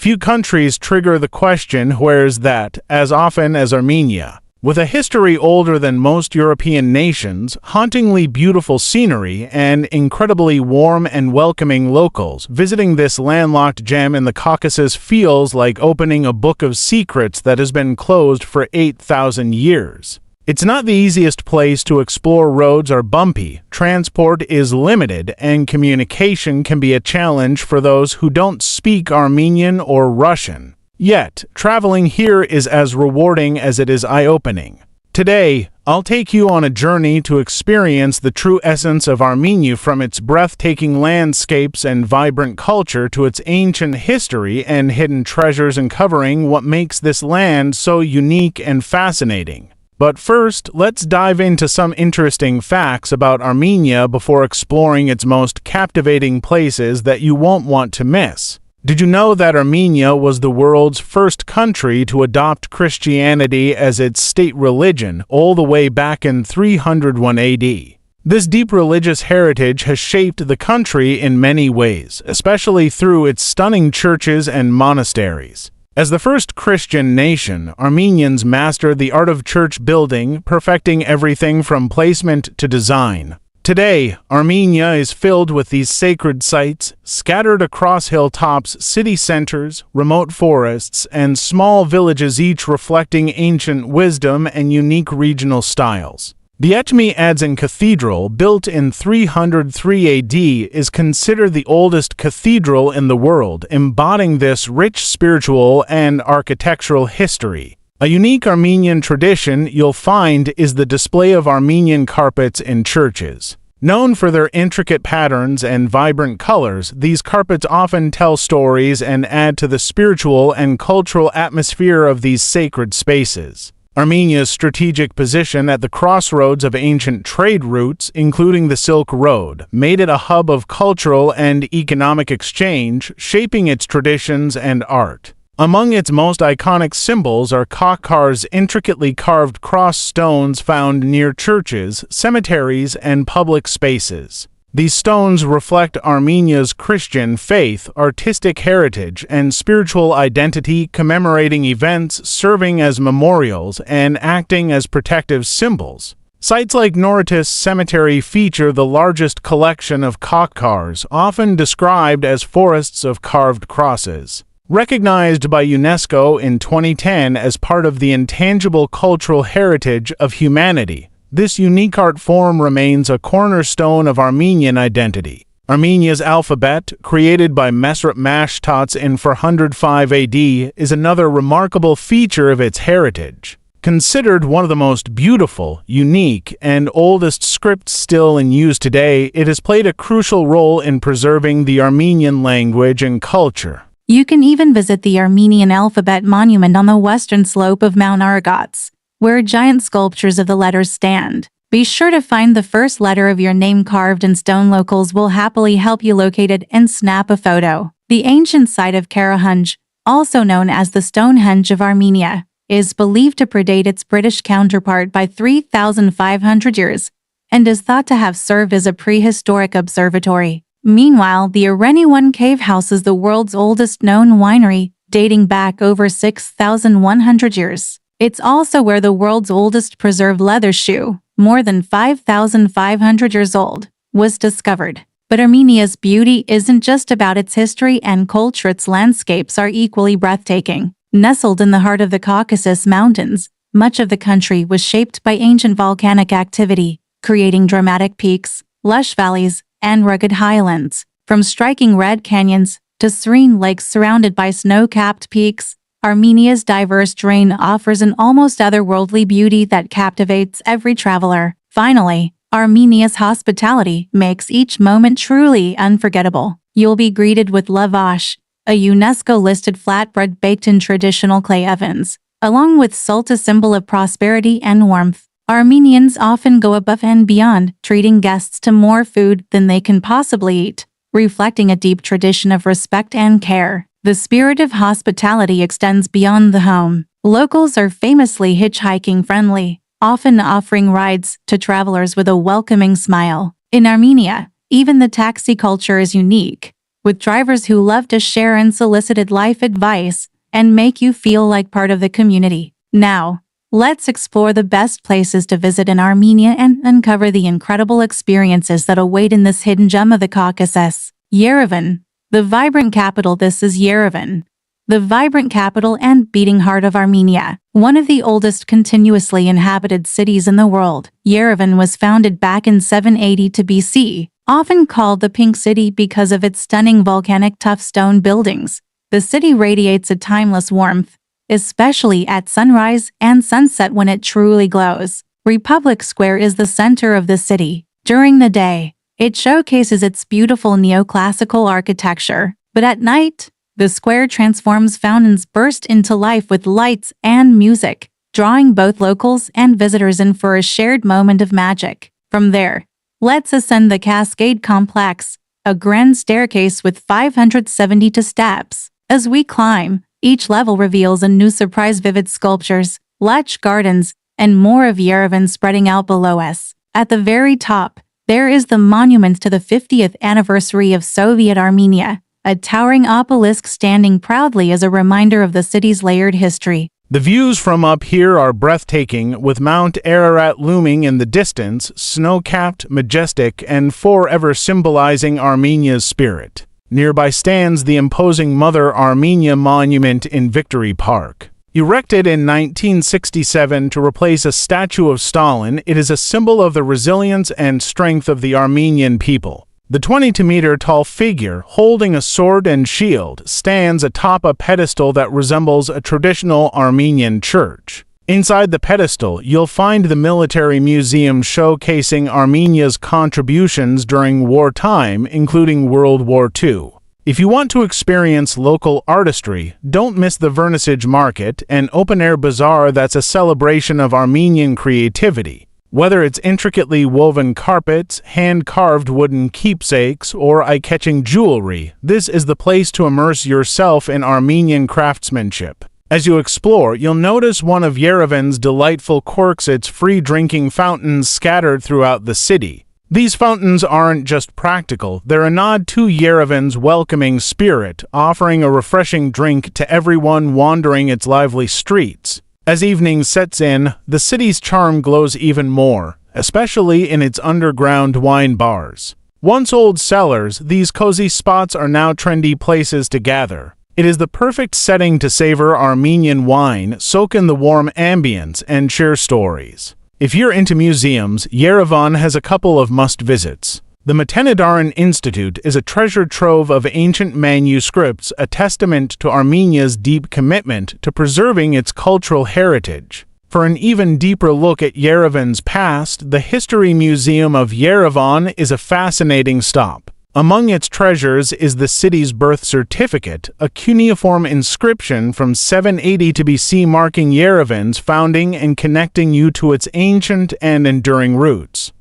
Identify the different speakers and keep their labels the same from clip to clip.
Speaker 1: Few countries trigger the question, where's that, as often as Armenia. With a history older than most European nations, hauntingly beautiful scenery, and incredibly warm and welcoming locals, visiting this landlocked gem in the Caucasus feels like opening a book of secrets that has been closed for 8,000 years. It's not the easiest place to explore. Roads are bumpy, transport is limited, and communication can be a challenge for those who don't speak Armenian or Russian. Yet, traveling here is as rewarding as it is eye-opening. Today, I'll take you on a journey to experience the true essence of Armenia, from its breathtaking landscapes and vibrant culture to its ancient history and hidden treasures, uncovering what makes this land so unique and fascinating. But first, let's dive into some interesting facts about Armenia before exploring its most captivating places that you won't want to miss. Did you know that Armenia was the world's first country to adopt Christianity as its state religion all the way back in 301 AD? This deep religious heritage has shaped the country in many ways, especially through its stunning churches and monasteries. As the first Christian nation, Armenians mastered the art of church building, perfecting everything from placement to design. Today, Armenia is filled with these sacred sites, scattered across hilltops, city centers, remote forests, and small villages, each reflecting ancient wisdom and unique regional styles. The Etchmi Adzin Cathedral, built in 303 AD, is considered the oldest cathedral in the world, embodying this rich spiritual and architectural history. A unique Armenian tradition you'll find is the display of Armenian carpets in churches. Known for their intricate patterns and vibrant colors, these carpets often tell stories and add to the spiritual and cultural atmosphere of these sacred spaces. Armenia's strategic position at the crossroads of ancient trade routes, including the Silk Road, made it a hub of cultural and economic exchange, shaping its traditions and art. Among its most iconic symbols are Khakhar's intricately carved cross stones found near churches, cemeteries, and public spaces. These stones reflect Armenia's Christian faith, artistic heritage, and spiritual identity, commemorating events, serving as memorials, and acting as protective symbols. Sites like Noritis Cemetery feature the largest collection of Khakhars, often described as forests of carved crosses. Recognized by UNESCO in 2010 as part of the intangible cultural heritage of humanity, this unique art form remains a cornerstone of Armenian identity. Armenia's alphabet, created by Mesrop Mashtots in 405 AD, is another remarkable feature of its heritage. Considered one of the most beautiful, unique, and oldest scripts still in use today, it has played a crucial role in preserving the Armenian language and culture.
Speaker 2: You can even visit the Armenian Alphabet Monument on the western slope of Mount Aragats, where giant sculptures of the letters stand. Be sure to find the first letter of your name carved in stone. Locals will happily help you locate it and snap a photo. The ancient site of Karahunj, also known as the Stonehenge of Armenia, is believed to predate its British counterpart by 3,500 years and is thought to have served as a prehistoric observatory. Meanwhile, the Armenia Cave houses the world's oldest known winery, dating back over 6,100 years. It's also where the world's oldest preserved leather shoe, more than 5,500 years old, was discovered. But Armenia's beauty isn't just about its history and culture. Its landscapes are equally breathtaking. Nestled in the heart of the Caucasus Mountains, much of the country was shaped by ancient volcanic activity, creating dramatic peaks, lush valleys, and rugged highlands. From striking red canyons to serene lakes surrounded by snow-capped peaks, Armenia's diverse terrain offers an almost otherworldly beauty that captivates every traveler. Finally, Armenia's hospitality makes each moment truly unforgettable. You'll be greeted with lavash, a UNESCO-listed flatbread baked in traditional clay ovens, along with salt, a symbol of prosperity and warmth. Armenians often go above and beyond, treating guests to more food than they can possibly eat, reflecting a deep tradition of respect and care. The spirit of hospitality extends beyond the home. Locals are famously hitchhiking friendly, often offering rides to travelers with a welcoming smile. In Armenia, even the taxi culture is unique, with drivers who love to share unsolicited life advice and make you feel like part of the community. Now, let's explore the best places to visit in Armenia and uncover the incredible experiences that await in this hidden gem of the Caucasus. Yerevan, the vibrant capital. This is Yerevan, the vibrant capital and beating heart of Armenia, one of the oldest continuously inhabited cities in the world. Yerevan was founded back in 780 BC, often called the Pink City because of its stunning volcanic tough stone buildings. The city radiates a timeless warmth, especially at sunrise and sunset when it truly glows. Republic Square is the center of the city. During the day, it showcases its beautiful neoclassical architecture, but at night, the square transforms. Fountains burst into life with lights and music, drawing both locals and visitors in for a shared moment of magic. From there, let's ascend the Cascade Complex, a grand staircase with 572 steps. As we climb, each level reveals a new surprise: vivid sculptures, lush gardens, and more of Yerevan spreading out below us. At the very top, there is the monument to the 50th anniversary of Soviet Armenia, a towering obelisk standing proudly as a reminder of the city's layered history.
Speaker 1: The views from up here are breathtaking, with Mount Ararat looming in the distance, snow-capped, majestic, and forever symbolizing Armenia's spirit. Nearby stands the imposing Mother Armenia monument in Victory Park. Erected in 1967 to replace a statue of Stalin, it is a symbol of the resilience and strength of the Armenian people. The 22-meter-tall figure, holding a sword and shield, stands atop a pedestal that resembles a traditional Armenian church. Inside the pedestal, you'll find the military museum showcasing Armenia's contributions during wartime, including World War II. If you want to experience local artistry, don't miss the Vernissage Market, an open-air bazaar that's a celebration of Armenian creativity. Whether it's intricately woven carpets, hand-carved wooden keepsakes, or eye-catching jewelry, this is the place to immerse yourself in Armenian craftsmanship. As you explore, you'll notice one of Yerevan's delightful quirks: its free drinking fountains scattered throughout the city. These fountains aren't just practical, they're a nod to Yerevan's welcoming spirit, offering a refreshing drink to everyone wandering its lively streets. As evening sets in, the city's charm glows even more, especially in its underground wine bars. Once old cellars, these cozy spots are now trendy places to gather. It is the perfect setting to savor Armenian wine, soak in the warm ambience, and share stories. If you're into museums, Yerevan has a couple of must-visits. The Matenadaran Institute is a treasure trove of ancient manuscripts, a testament to Armenia's deep commitment to preserving its cultural heritage. For an even deeper look at Yerevan's past, the History Museum of Yerevan is a fascinating stop. Among its treasures is the city's birth certificate, a cuneiform inscription from 780 BC marking Yerevan's founding and connecting you to its ancient and enduring roots.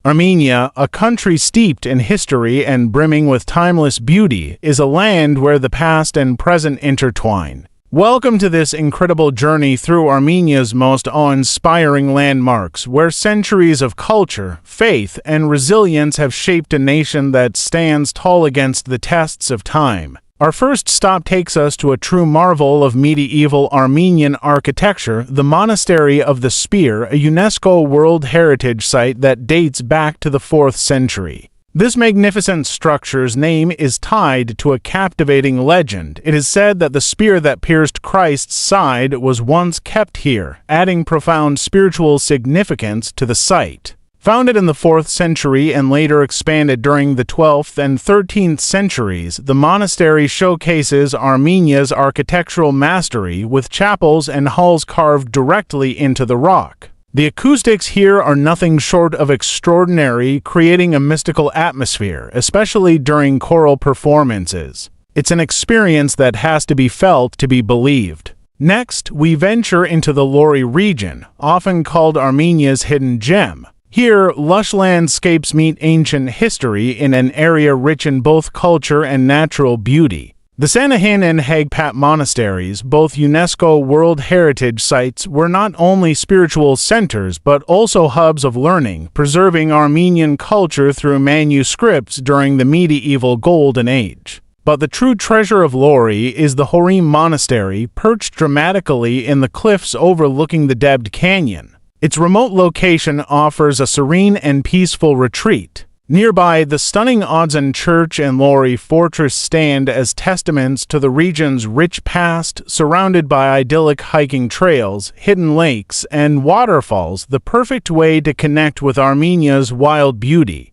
Speaker 1: Armenia, a country steeped in history and brimming with timeless beauty, is a land where the past and present intertwine. Welcome to this incredible journey through Armenia's most awe-inspiring landmarks, where centuries of culture, faith, and resilience have shaped a nation that stands tall against the tests of time. Our first stop takes us to a true marvel of medieval Armenian architecture, the Monastery of the Spear, a UNESCO World Heritage Site that dates back to the 4th century. This magnificent structure's name is tied to a captivating legend. It is said that the spear that pierced Christ's side was once kept here, adding profound spiritual significance to the site. Founded in the 4th century and later expanded during the 12th and 13th centuries, the monastery showcases Armenia's architectural mastery, with chapels and halls carved directly into the rock. The acoustics here are nothing short of extraordinary, creating a mystical atmosphere, especially during choral performances. It's an experience that has to be felt to be believed. Next, we venture into the Lori region, often called Armenia's hidden gem. Here, lush landscapes meet ancient history in an area rich in both culture and natural beauty. The Sanahin and Hagpat monasteries, both UNESCO World Heritage Sites, were not only spiritual centers but also hubs of learning, preserving Armenian culture through manuscripts during the medieval Golden Age. But the true treasure of Lori is the Horim Monastery, perched dramatically in the cliffs overlooking the Debed Canyon. Its remote location offers a serene and peaceful retreat. Nearby, the stunning Odzan Church and Lori Fortress stand as testaments to the region's rich past, surrounded by idyllic hiking trails, hidden lakes, and waterfalls, the perfect way to connect with Armenia's wild beauty.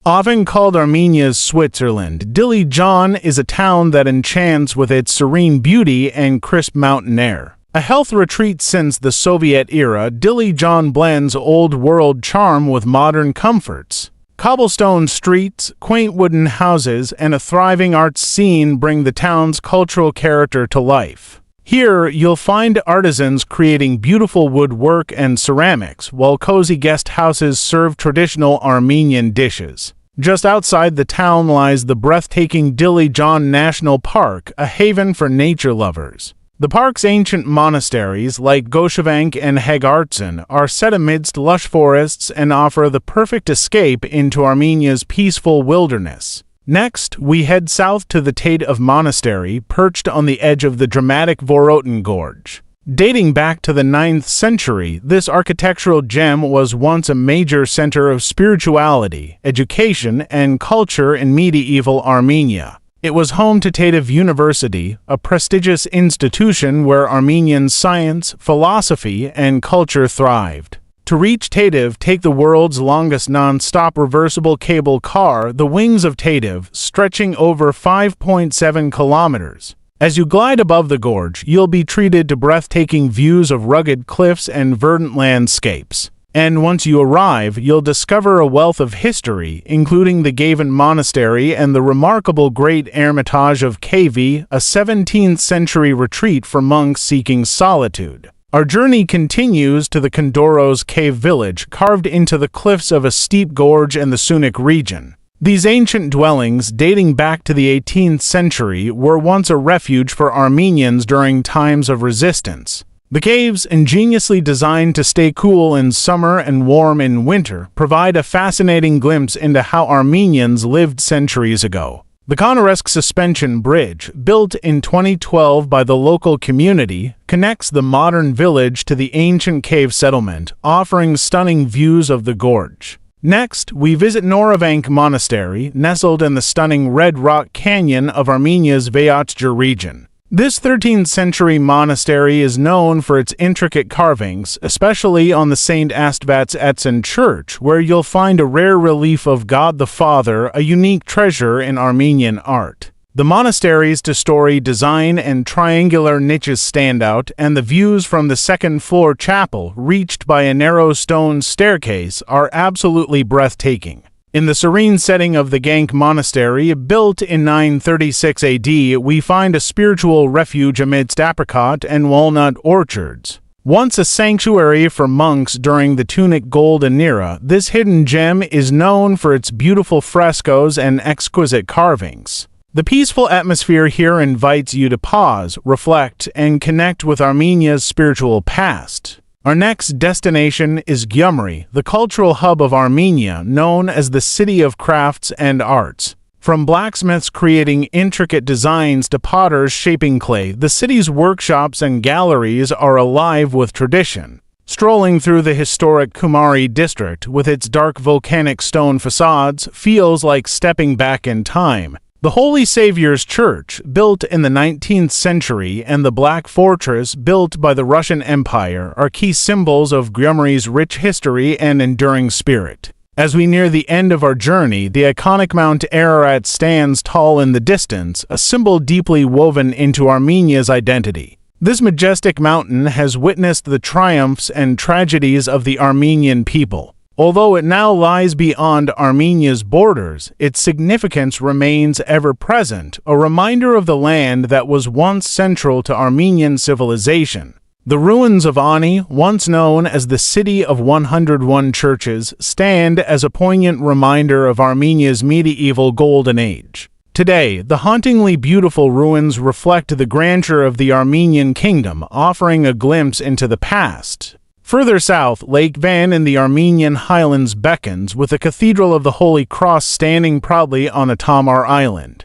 Speaker 1: Often called Armenia's Switzerland, Dilijan is a town that enchants with its serene beauty and crisp mountain air. A health retreat since the Soviet era, Dilijan blends old-world charm with modern comforts. Cobblestone streets, quaint wooden houses, and a thriving arts scene bring the town's cultural character to life. Here, you'll find artisans creating beautiful woodwork and ceramics, while cozy guest houses serve traditional Armenian dishes. Just outside the town lies the breathtaking Dilijan National Park, a haven for nature lovers. The park's ancient monasteries, like Goshevank and Hegartsen, are set amidst lush forests and offer the perfect escape into Armenia's peaceful wilderness. Next, we head south to the Tate Monastery, perched on the edge of the dramatic Vorotin Gorge. Dating back to the 9th century, this architectural gem was once a major center of spirituality, education, and culture in medieval Armenia. It was home to Tate University, a prestigious institution where Armenian science, philosophy, and culture thrived. To reach Tate, take the world's longest non-stop reversible cable car, the Wings of Tate, stretching over 5.7 kilometers. As you glide above the gorge, you'll be treated to breathtaking views of rugged cliffs and verdant landscapes. And once you arrive, you'll discover a wealth of history, including the Gavin Monastery and the remarkable Great Hermitage of Kv, a 17th-century retreat for monks seeking solitude. Our journey continues to the Kondoros Cave Village, carved into the cliffs of a steep gorge in the Sunik region. These ancient dwellings, dating back to the 18th century, were once a refuge for Armenians during times of resistance. The caves, ingeniously designed to stay cool in summer and warm in winter, provide a fascinating glimpse into how Armenians lived centuries ago. The Konaresk Suspension Bridge, built in 2012 by the local community, connects the modern village to the ancient cave settlement, offering stunning views of the gorge. Next, we visit Noravank Monastery, nestled in the stunning Red Rock Canyon of Armenia's Vayatjar region. This 13th-century monastery is known for its intricate carvings, especially on the St. Astvats Etsen Church, where you'll find a rare relief of God the Father, a unique treasure in Armenian art. The monastery's two-story design and triangular niches stand out, and the views from the second-floor chapel, reached by a narrow stone staircase, are absolutely breathtaking. In the serene setting of the Gank Monastery, built in 936 AD, we find a spiritual refuge amidst apricot and walnut orchards. Once a sanctuary for monks during the Tunic Golden Era, this hidden gem is known for its beautiful frescoes and exquisite carvings. The peaceful atmosphere here invites you to pause, reflect, and connect with Armenia's spiritual past. Our next destination is Gyumri, the cultural hub of Armenia, known as the City of Crafts and Arts. From blacksmiths creating intricate designs to potters shaping clay, the city's workshops and galleries are alive with tradition. Strolling through the historic Kumari district, with its dark volcanic stone facades, feels like stepping back in time. The Holy Savior's Church, built in the 19th century, and the Black Fortress, built by the Russian Empire, are key symbols of Gyumri's rich history and enduring spirit. As we near the end of our journey, the iconic Mount Ararat stands tall in the distance, a symbol deeply woven into Armenia's identity. This majestic mountain has witnessed the triumphs and tragedies of the Armenian people. Although it now lies beyond Armenia's borders, its significance remains ever present, a reminder of the land that was once central to Armenian civilization. The ruins of Ani, once known as the City of 101 Churches, stand as a poignant reminder of Armenia's medieval golden age. Today, the hauntingly beautiful ruins reflect the grandeur of the Armenian kingdom, offering a glimpse into the past. Further south, Lake Van in the Armenian highlands beckons, with the Cathedral of the Holy Cross standing proudly on a Tamar island.